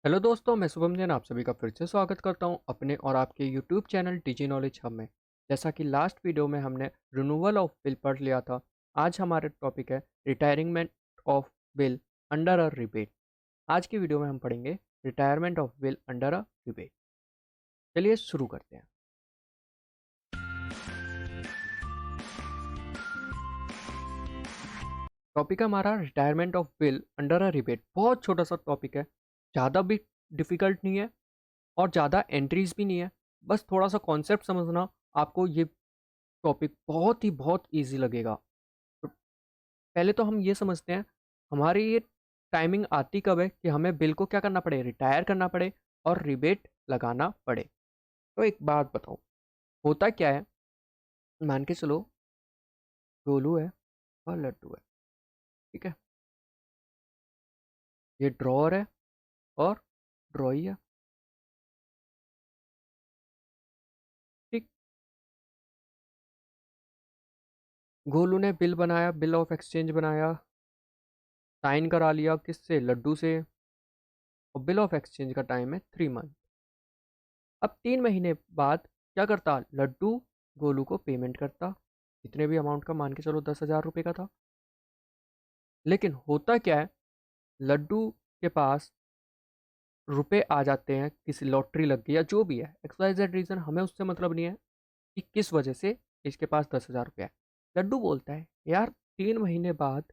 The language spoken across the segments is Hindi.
हेलो दोस्तों, मैं शुभम जैन आप सभी का फिर से स्वागत करता हूं अपने और आपके YouTube channel TG knowledge hub में। जैसा कि लास्ट वीडियो में हमने रिन्यूअल ऑफ बिल पढ़ लिया था। आज हमारे टॉपिक है retirement of bill under a rebate. आज की वीडियो में हम पढ़ेंगे retirement of bill under a rebate. चलिए शुरू करते हैं। टॉपिक है हमारा retirement of bill under a rebate. बहुत छोटा सा टॉपिक है, ज़्यादा भी डिफिकल्ट नहीं है और ज़्यादा एंट्रीज भी नहीं है। बस थोड़ा सा कॉन्सेप्ट समझना, आपको ये टॉपिक बहुत इजी लगेगा। तो पहले तो हम ये समझते हैं हमारी ये टाइमिंग आती कब है कि हमें बिल को क्या करना पड़े, रिटायर करना पड़े और रिबेट लगाना पड़े। तो एक बात बताओ, होता क्या है। मान के चलो गोलू है और लड्डू है, ठीक है। ये ड्रॉअर है और ड्रॉई है, ठीक। गोलू ने बिल बनाया, बिल ऑफ एक्सचेंज बनाया, साइन करा लिया किससे, लड्डू से। और बिल ऑफ एक्सचेंज का टाइम है 3 मंथ। अब 3 महीने बाद क्या करता लड्डू, गोलू को पेमेंट करता, जितने भी अमाउंट का, मान के चलो 10,000 रुपये का था। लेकिन होता क्या है, लड्डू के पास रुपए आ जाते हैं, किसी लॉटरी लग गई या जो भी है, एक्स वाई जेड रीज़न, हमें उससे मतलब नहीं है कि किस वजह से इसके पास 10,000 रुपये है। लड्डू बोलता है यार 3 महीने बाद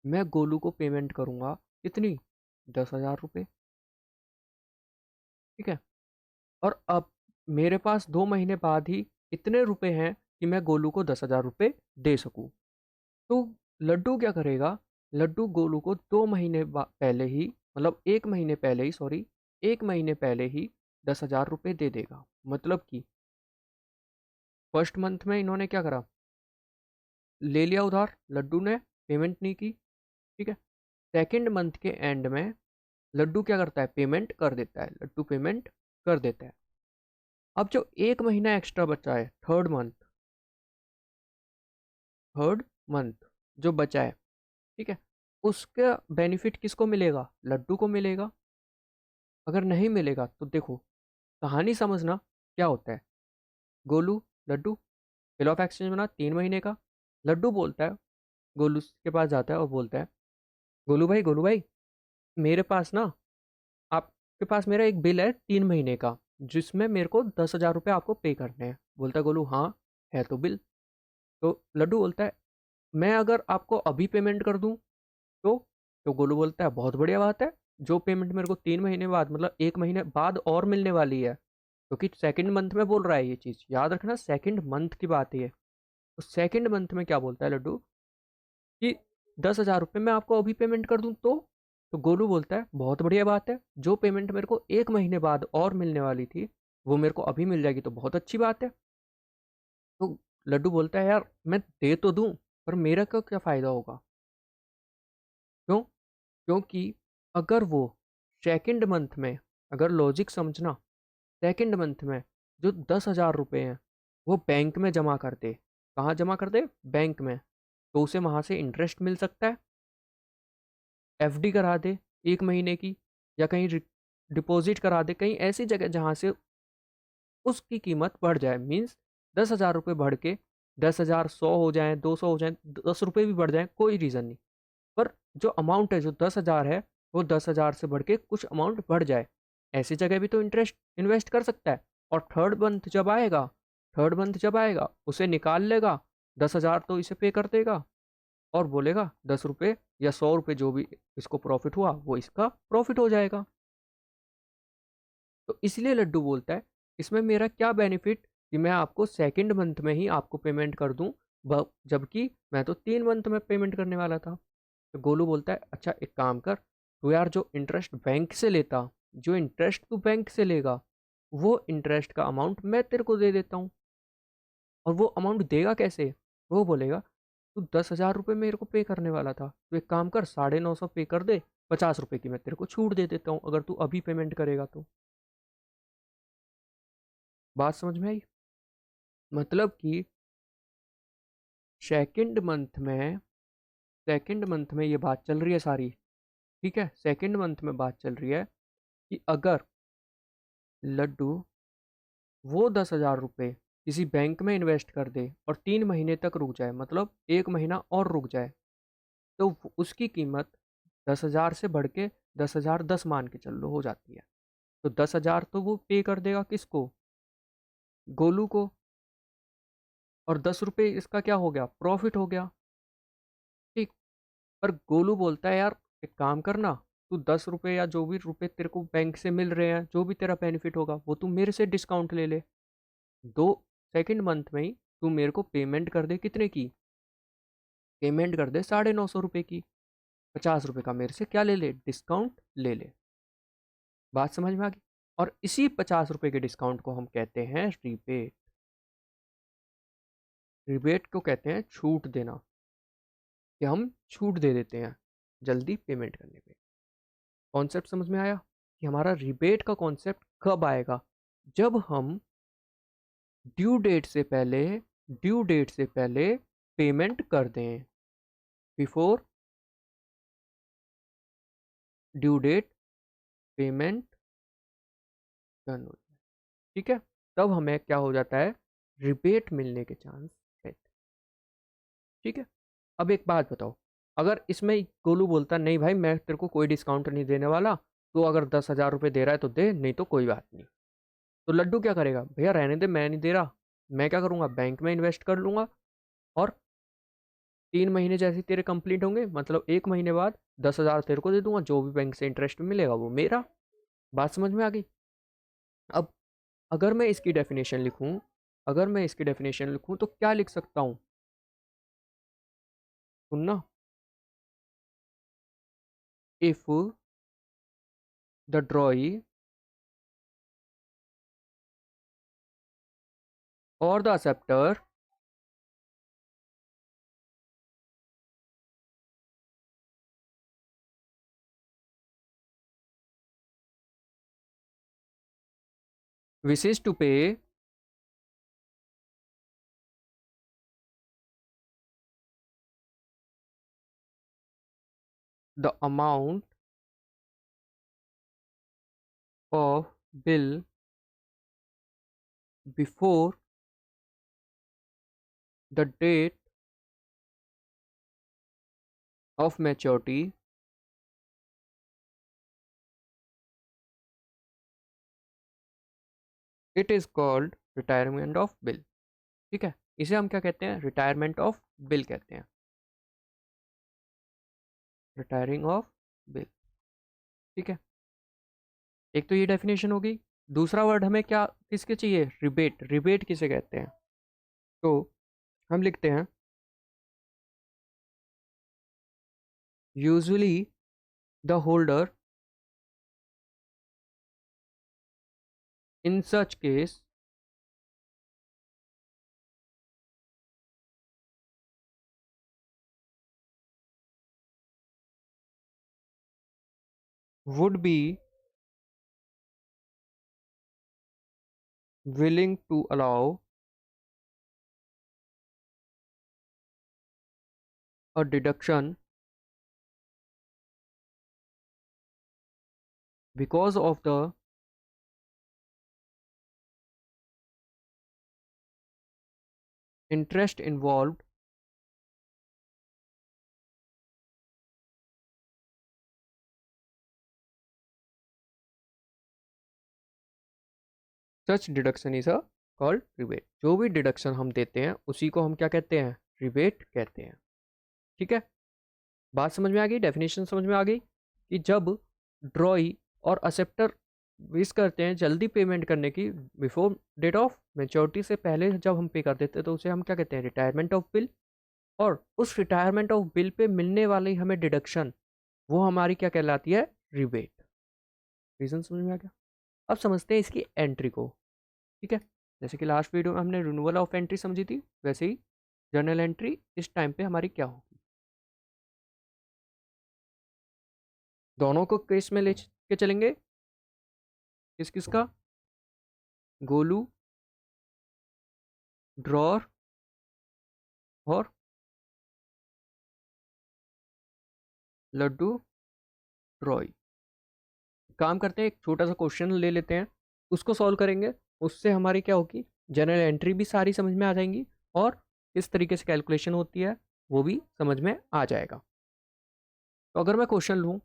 मैं गोलू को पेमेंट करूंगा, कितनी, 10,000 रुपये, ठीक है। और अब मेरे पास 2 महीने बाद ही इतने रुपए हैं कि मैं गोलू को 10,000 रुपये दे सकूं। तो लड्डू क्या करेगा, लड्डू गोलू को 2 महीने पहले ही, मतलब 1 महीने पहले ही, सॉरी, 1 महीने पहले ही 10,000 रुपये दे देगा। मतलब कि फर्स्ट मंथ में इन्होंने क्या करा, ले लिया उधार, लड्डू ने पेमेंट नहीं की, ठीक है। सेकेंड मंथ के एंड में लड्डू क्या करता है, पेमेंट कर देता है, लड्डू पेमेंट कर देता है। अब जो 1 महीना एक्स्ट्रा बचा है, थर्ड मंथ जो बचा है, ठीक है, उसका बेनिफिट किसको मिलेगा, लड्डू को मिलेगा। अगर नहीं मिलेगा तो देखो, कहानी समझना क्या होता है। Golu, Laddu, bill of exchange बना 3 महीने का। लड्डू बोलता है, गोलू के पास जाता है और बोलता है, गोलू भाई मेरे पास ना, आपके पास मेरा एक बिल है 3 महीने का, जिसमें मेरे को 10,000 रुपये आपको पे करने हैं। बोलता है गोलू, हाँ है तो बिल। तो लड्डू बोलता है, मैं अगर आपको अभी पेमेंट कर दूं तो गोलू बोलता है बहुत बढ़िया बात है। जो पेमेंट मेरे को 3 महीने बाद, मतलब 1 महीने बाद और मिलने वाली है, क्योंकि सेकंड मंथ में बोल रहा है, ये चीज़ याद रखना, सेकंड मंथ की बात है ये। तो सेकंड मंथ में क्या बोलता है लड्डू कि 10,000 रुपये मैं आपको अभी पेमेंट कर दूं तो। गोलू बोलता है बहुत बढ़िया बात है, जो पेमेंट मेरे को 1 महीने बाद और मिलने वाली थी वो मेरे को अभी मिल जाएगी, तो बहुत अच्छी बात है। तो लड्डू बोलता है यार मैं दे तो दूं, पर मेरा को क्या फ़ायदा होगा, क्यों, क्योंकि अगर वो सेकंड मंथ में, अगर लॉजिक समझना, सेकंड मंथ में जो 10,000 रुपये हैं वो बैंक में जमा कर दे, कहाँ जमा कर दे, बैंक में, तो उसे वहाँ से इंटरेस्ट मिल सकता है। एफडी करा दे 1 महीने की, या कहीं डिपॉजिट करा दे कहीं ऐसी जगह जहाँ से उसकी कीमत बढ़ जाए। मीन्स 10,000 रुपये बढ़ के 10,000 100 हो जाए, 200 हो जाए, 10 रुपये भी बढ़ जाए, कोई रीज़न नहीं। पर जो अमाउंट है, जो 10,000 है, वो 10,000 से बढ़ के कुछ अमाउंट बढ़ जाए, ऐसी जगह भी तो इंटरेस्ट इन्वेस्ट कर सकता है। और थर्ड मंथ जब आएगा उसे निकाल लेगा, 10,000 तो इसे पे कर देगा और बोलेगा 10 रुपये या 100 रुपये जो भी इसको प्रॉफिट हुआ वो इसका प्रॉफिट हो जाएगा। तो इसलिए लड्डू बोलता है इसमें मेरा क्या बेनिफिट कि मैं आपको सेकंड मंथ में ही आपको पेमेंट कर दूं, जबकि मैं तो 3 मंथ में पेमेंट करने वाला था। तो गोलू बोलता है अच्छा एक काम कर, तू यार जो इंटरेस्ट बैंक से लेता, जो इंटरेस्ट तू बैंक से लेगा, वो इंटरेस्ट का अमाउंट मैं तेरे को दे देता हूँ। और वो अमाउंट देगा कैसे, वो बोलेगा तू 10,000 रुपये मेरे को पे करने वाला था, तो एक काम कर 950 पे कर दे, 50 रुपये की मैं तेरे को छूट दे देता हूँ अगर तू अभी पेमेंट करेगा तो। बात समझ में आई। मतलब कि सेकंड मंथ में सेकंड मंथ में ये बात चल रही है सारी, ठीक है, सेकंड मंथ में बात चल रही है कि अगर लड्डू वो 10,000 रुपये किसी बैंक में इन्वेस्ट कर दे और 3 महीने तक रुक जाए, मतलब 1 महीना और रुक जाए, तो उसकी कीमत 10,000 से बढ़ के 10,010 मान के चल लो हो जाती है। तो 10,000 तो वो पे कर देगा किसको? गोलू को। और 10 रुपये इसका क्या हो गया? प्रॉफिट हो गया। ठीक। पर गोलू बोलता है यार एक काम करना, तू 10 रुपये या जो भी रुपए तेरे को बैंक से मिल रहे हैं, जो भी तेरा बेनिफिट होगा वो तू मेरे से डिस्काउंट ले ले। दो सेकंड मंथ में ही तू मेरे को पेमेंट कर दे, कितने की पेमेंट कर दे? 950 रुपये की। 50 रुपये का मेरे से क्या ले ले? डिस्काउंट ले ले। बात समझ में आ गई? और इसी 50 रुपये के डिस्काउंट को हम कहते हैं रिबेट। रिबेट को कहते हैं छूट देना, कि हम छूट दे देते हैं जल्दी पेमेंट करने पे। कॉन्सेप्ट समझ में आया कि हमारा रिबेट का कॉन्सेप्ट कब आएगा? जब हम ड्यू डेट से पहले पेमेंट कर दें। Before due date payment done हो जाए। ठीक है, तब हमें क्या हो जाता है? रिबेट मिलने के चांस रहते हैं। ठीक है। अब एक बात बताओ, अगर इसमें गोलू बोलता नहीं भाई मैं तेरे को कोई डिस्काउंट नहीं देने वाला, तो अगर 10,000 रुपये दे रहा है तो दे, नहीं तो कोई बात नहीं। तो लड्डू क्या करेगा? भैया रहने दे, मैं नहीं दे रहा। मैं क्या करूंगा? बैंक में इन्वेस्ट कर लूंगा, और 3 महीने जैसे तेरे कंप्लीट होंगे, मतलब 1 महीने बाद 10,000 तेरे को दे दूंगा, जो भी बैंक से इंटरेस्ट मिलेगा वो मेरा। बात समझ में आ गई? अब अगर मैं इसकी डेफिनेशन लिखूं, तो क्या लिख सकता हूं? सुनना। इफ द ड्रॉई और the acceptor wishes to pay the amount of bill before the date of maturity, it is called retirement of bill। ठीक है, इसे हम क्या कहते हैं? रिटायरमेंट ऑफ बिल कहते हैं। Retiring of bill. ठीक है, एक तो ये डेफिनेशन होगी। दूसरा वर्ड हमें क्या किसके चाहिए? रिबेट। रिबेट किसे कहते हैं? तो हम लिखते हैं usually the holder in such case would be willing to allow a deduction because of the interest involved such deduction is a called rebate. जो भी डिडक्शन हम देते हैं उसी को हम क्या कहते हैं? रिबेट कहते हैं। ठीक है, बात समझ में आ गई? डेफिनेशन समझ में आ गई कि जब ड्रॉई और एक्सेप्टर विश करते हैं जल्दी पेमेंट करने की, बिफोर डेट ऑफ मेच्योरिटी से पहले जब हम पे कर देते हैं, तो उसे हम क्या कहते हैं? Retirement of bill. और उस रिटायरमेंट ऑफ बिल पे मिलने वाली हमें डिडक्शन, वो हमारी क्या कहलाती है? रिबेट। रीजन समझ में आ गया? अब समझते हैं इसकी एंट्री को। ठीक है, जैसे कि लास्ट वीडियो में हमने रिन्यूअल ऑफ एंट्री समझी थी, वैसे ही जर्नल एंट्री इस टाइम पे हमारी क्या होगी? दोनों को केस में ले के चलेंगे। किस किस का? गोलू, ड्रॉर और लड्डू, ड्रॉय। काम करते हैं, एक छोटा सा क्वेश्चन ले लेते हैं, उसको सॉल्व करेंगे। उससे हमारी क्या होगी, जनरल एंट्री भी सारी समझ में आ जाएंगी और किस तरीके से कैलकुलेशन होती है वो भी समझ में आ जाएगा। तो अगर मैं क्वेश्चन लूँ,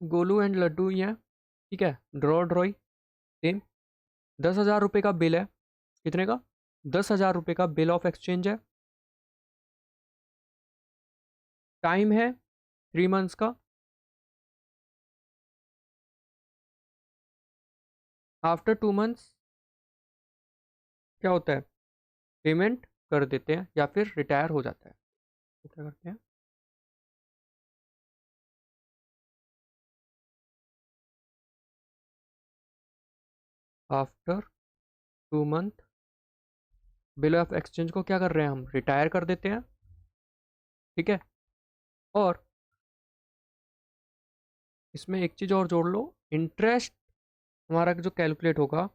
गोलू एंड लड्डू ही हैं, ठीक है, ड्रॉ ड्रॉई सेम, 10,000 रुपये का बिल है। कितने का? 10,000 रुपये का बिल ऑफ एक्सचेंज है। टाइम है 3 मंथ्स का। आफ्टर 2 मंथ्स क्या होता है, पेमेंट कर देते हैं या फिर रिटायर हो जाता है। तो क्या करते हैं, after 2 month bill of exchange को क्या कर रहे हैं, हम रिटायर कर देते हैं, ठीक है। और इसमें एक चीज़ और जोड़ लो, इंटरेस्ट हमारा जो कैलकुलेट होगा,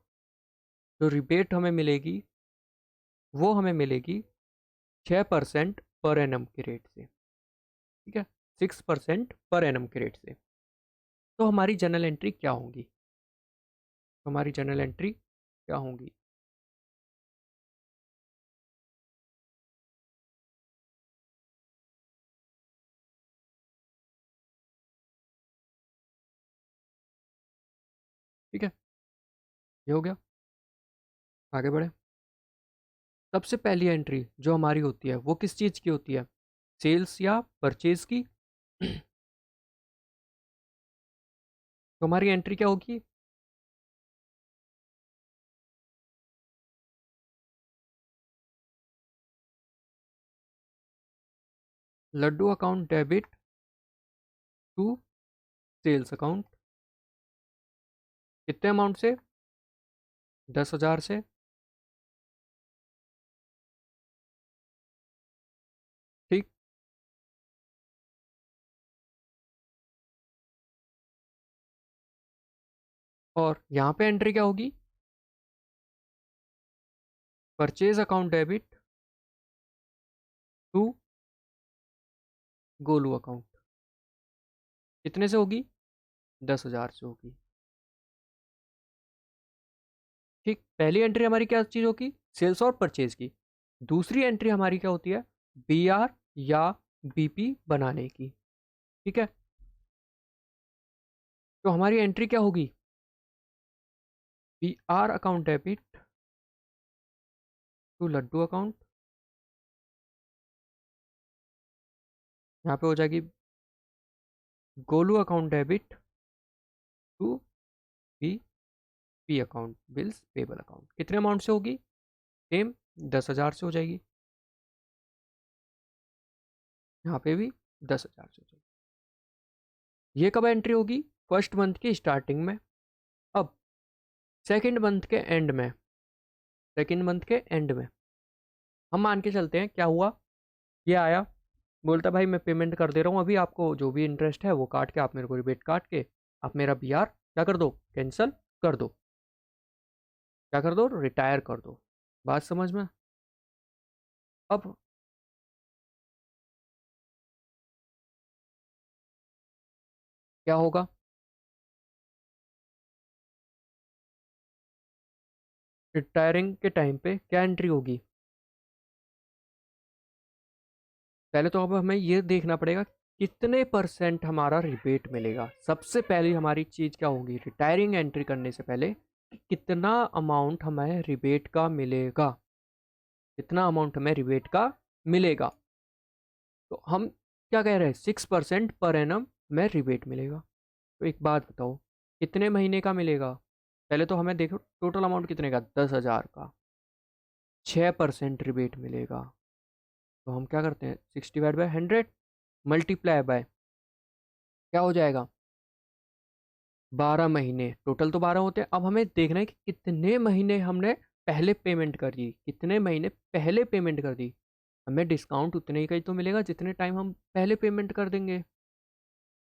जो रिबेट हमें मिलेगी वो हमें मिलेगी 6% पर एनम के रेट से, ठीक है, 6% पर एनम के रेट से। तो हमारी जर्नल एंट्री क्या होंगी, तो हमारी जर्नल एंट्री क्या होंगी, ठीक है, ये हो गया। आगे बढ़े। सबसे पहली एंट्री जो हमारी होती है वो किस चीज़ की होती है, सेल्स या परचेज की। तो हमारी एंट्री क्या होगी, Laddu account debit to sales account. कितने अमाउंट से, 10,000 से, ठीक। और यहाँ पे एंट्री क्या होगी, purchase account debit to Golu account. कितने से होगी, 10,000 से होगी, ठीक। पहली एंट्री हमारी क्या चीज़ होगी, सेल्स और परचेज की। दूसरी एंट्री हमारी क्या होती है, बीआर या बीपी बनाने की, ठीक है। तो हमारी एंट्री क्या होगी, BR account debit to Laddu account. यहाँ पे हो जाएगी Golu account debit to B P account, bills payable account. कितने अमाउंट से होगी, सेम 10,000 से हो जाएगी। यहाँ पे भी 10,000 से हो जाएगी। ये कब एंट्री होगी, फर्स्ट मंथ की स्टार्टिंग में। अब सेकेंड मंथ के एंड में, सेकेंड मंथ के एंड में हम मान के चलते हैं क्या हुआ, ये आया, बोलता भाई मैं पेमेंट कर दे रहा हूँ अभी, आपको जो भी इंटरेस्ट है वो काट के आप मेरे को रिबेट काट के आप मेरा बीआर क्या कर दो, कैंसिल कर दो, क्या कर दो, रिटायर कर दो। बात समझ में। अब क्या होगा, रिटायरिंग के टाइम पे क्या एंट्री होगी, पहले तो अब हमें ये देखना पड़ेगा कितने परसेंट हमारा रिबेट मिलेगा। सबसे पहली हमारी चीज़ क्या होगी, रिटायरिंग एंट्री करने से पहले कि कितना अमाउंट हमें रिबेट का मिलेगा, कितना अमाउंट हमें रिबेट का मिलेगा। तो हम क्या कह रहे हैं, 6% पर एनम में रिबेट मिलेगा। तो एक बात बताओ, कितने महीने का मिलेगा, पहले तो हमें देखो टोटल अमाउंट कितने का, 10,000 का, 6% रिबेट मिलेगा। तो हम क्या करते हैं, 60/100 मल्टीप्लाई बाय क्या हो जाएगा, 12 महीने, टोटल तो 12 होते हैं। अब हमें देखना है कि कितने महीने हमने पहले पेमेंट कर दी, कितने महीने पहले पेमेंट कर दी। हमें डिस्काउंट उतने ही का ही तो मिलेगा जितने टाइम हम पहले पेमेंट कर देंगे।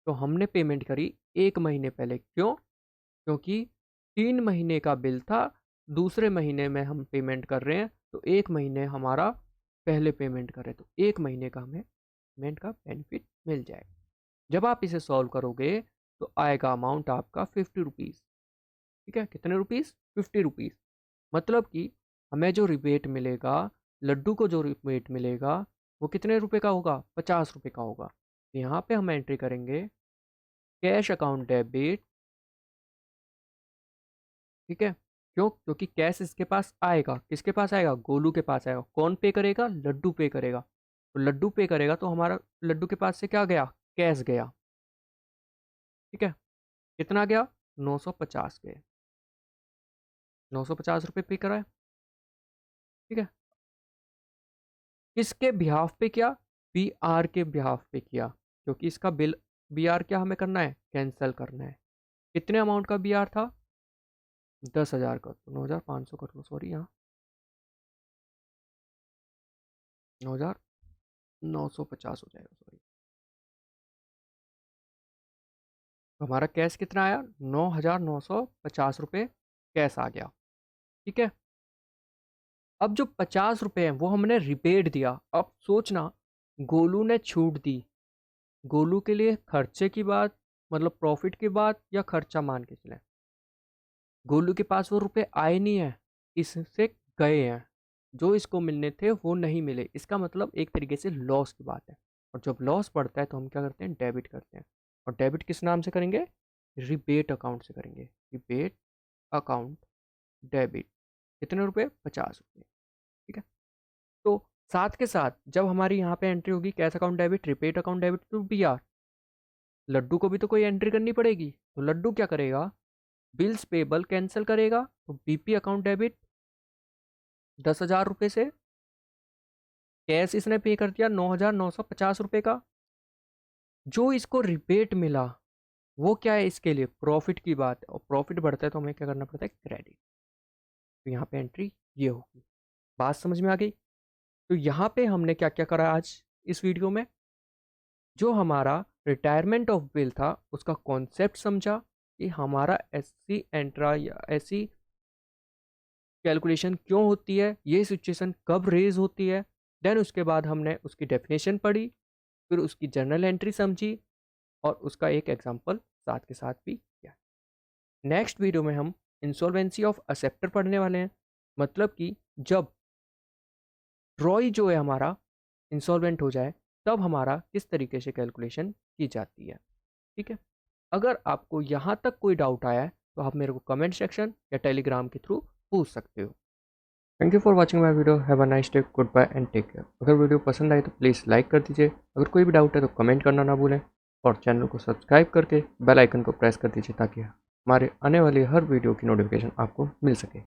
तो हमने पेमेंट करी 1 महीने पहले, क्यों, क्योंकि 3 महीने का बिल था, दूसरे महीने में हम पेमेंट कर रहे हैं, तो 1 महीने हमारा पहले पेमेंट कर रहे हैं, तो 1 महीने का हमें रिबेटमेंट का बेनिफिट मिल जाएगा। जब आप इसे सॉल्व करोगे तो आएगा अमाउंट आपका 50 रुपीज़। ठीक है, कितने रुपीज़? 50 रुपीज़। मतलब कि हमें जो रिबेट मिलेगा, लड्डू को जो रिबेट मिलेगा वो कितने रुपए का होगा? 50 रुपए का होगा। यहाँ पे हम एंट्री करेंगे कैश अकाउंट डेबिट। ठीक है, क्यों? क्योंकि कैश इसके पास आएगा। किसके पास आएगा? गोलू के पास आएगा। कौन पे करेगा? लड्डू पे करेगा। तो लड्डू पे करेगा तो हमारा लड्डू के पास से क्या गया? कैश गया। ठीक है, कितना गया? 950 गए। 950 रुपये पे करा है। ठीक है, किसके बिहाफ पे किया? बी आर के बिहाफ पे किया, क्योंकि इसका बिल बी आर क्या हमें करना है? कैंसिल करना है। कितने अमाउंट का बी आर था? 10,000 का। तो 9,500 कर लो, सॉरी, यहाँ 9,950 हो जाएगा, सॉरी। तो हमारा कैश कितना आया? 9,950 रुपये कैश आ गया। ठीक है, अब जो 50 रुपये हैं वो हमने रिपेड दिया। अब सोचना, गोलू ने छूट दी। गोलू के लिए खर्चे की बात, मतलब प्रॉफिट की बात, या खर्चा मान के चले। गोलू के पास वो रुपए आए नहीं है, इससे गए हैं। जो इसको मिलने थे वो नहीं मिले। इसका मतलब एक तरीके से लॉस की बात है। और जब लॉस पड़ता है तो हम क्या करते हैं? डेबिट करते हैं। और डेबिट किस नाम से करेंगे? रिबेट अकाउंट से करेंगे। Rebate account debit. कितने रुपए? 50 रुपये। ठीक है, तो साथ के साथ जब हमारी यहाँ पे एंट्री होगी cash account debit, rebate account debit to B R, लड्डू को भी तो कोई एंट्री करनी पड़ेगी। तो लड्डू क्या करेगा? बिल्स पेबल कैंसिल करेगा। तो बीपी अकाउंट डेबिट 10,000 रुपये से कैश इसने पे कर दिया 9,950 रुपये का। जो इसको रिबेट मिला वो क्या है? इसके लिए प्रॉफिट की बात है, और प्रॉफिट बढ़ता है तो हमें क्या करना पड़ता है? क्रेडिट। तो यहाँ पे एंट्री ये होगी। बात समझ में आ गई? तो यहाँ पे हमने क्या क्या करा आज इस वीडियो में? जो हमारा रिटायरमेंट ऑफ बिल था उसका कॉन्सेप्ट समझा कि हमारा एससी एंट्रा या ऐसी कैलकुलेशन क्यों होती है, ये सिचुएशन कब रेज होती है। देन उसके बाद हमने उसकी डेफिनेशन पढ़ी, फिर उसकी जर्नल एंट्री समझी, और उसका एक एग्जांपल साथ के साथ भी किया। नेक्स्ट वीडियो में हम इंसॉल्वेंसी ऑफ असेप्टर पढ़ने वाले हैं। मतलब कि जब ट्रॉय जो है हमारा इंसॉल्वेंट हो जाए तब हमारा किस तरीके से कैलकुलेशन की जाती है। ठीक है, अगर आपको यहाँ तक कोई डाउट आया है तो आप मेरे को कमेंट सेक्शन या टेलीग्राम के थ्रू पूछ सकते हो। Thank you for watching my video. Have a nice day, goodbye and take care. अगर वीडियो पसंद आए तो प्लीज़ लाइक कर दीजिए। अगर कोई भी डाउट है तो कमेंट करना ना भूलें, और चैनल को सब्सक्राइब करके बेल आइकन को प्रेस कर दीजिए ताकि हमारे आने वाली हर वीडियो की नोटिफिकेशन आपको मिल सके।